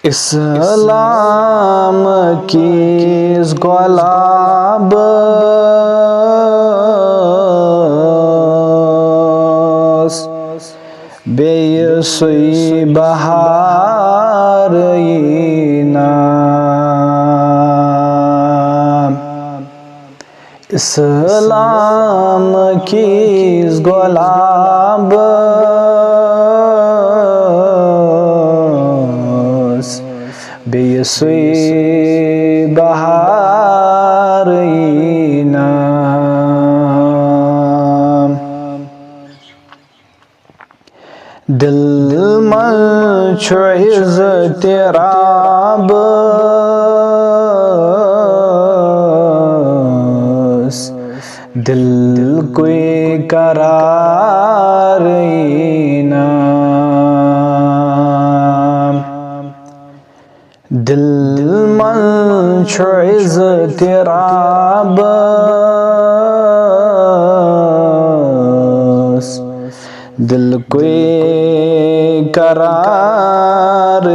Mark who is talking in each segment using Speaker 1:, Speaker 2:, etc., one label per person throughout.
Speaker 1: इस्लाम की गुलाब बेसुई बहार इस्लाम की गुलाब बेसुई बहार दिल में छो इज़्ज़त रब दिल कोई करार दिल में छो इज़्ज़त रब दिल कोई करार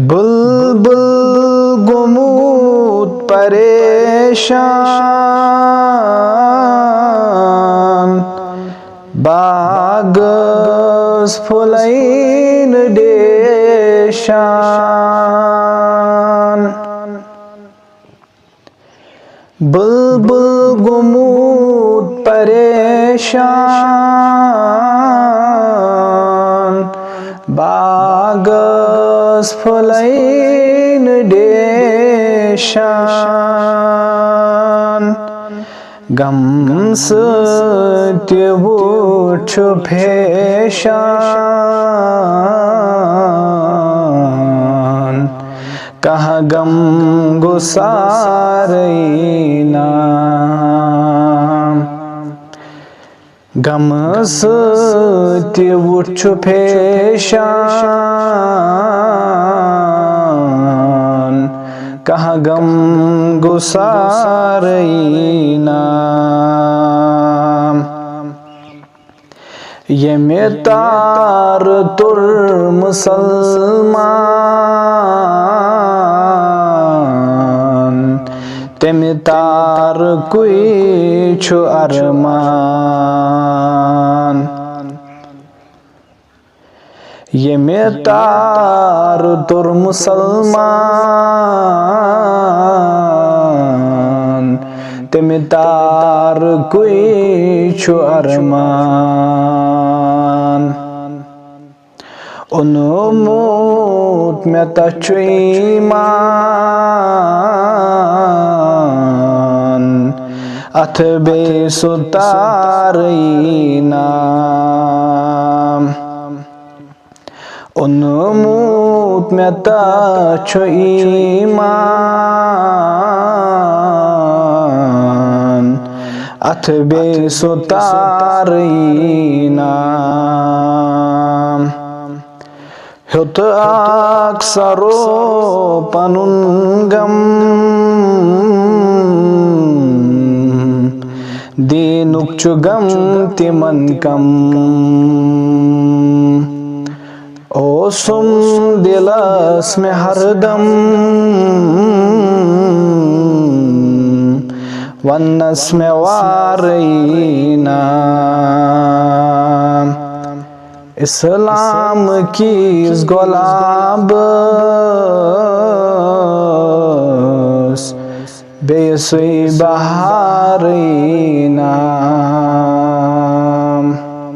Speaker 1: बुलबुल गुमूत परेशान बागस फुलैन देशान बुलबुल गुमूत परेशान बागस फुलैन देशान गम सत्य वुछ फेशान कहाँ गम गुसारैना गम सत्य वुछ फेशान कहाँ गम गुसारैना ये में तार तुर मुसलमान तेमे तार कोई छु अरमान ये में तार तुर मुसलमान तेमे तार कोई छु अरमान उन्मूत में तछु ईमान अथ बेसुतारैना उन्मूत में तछु ईमान अथ बेसुतारैना हुत अक्सरो पनुन गम दीनुक छु गम तिमन कम ओ सुम दिलस में हरदम वन्नस में वारैना इस्लाम की गुलाब बेसुई बहारैना।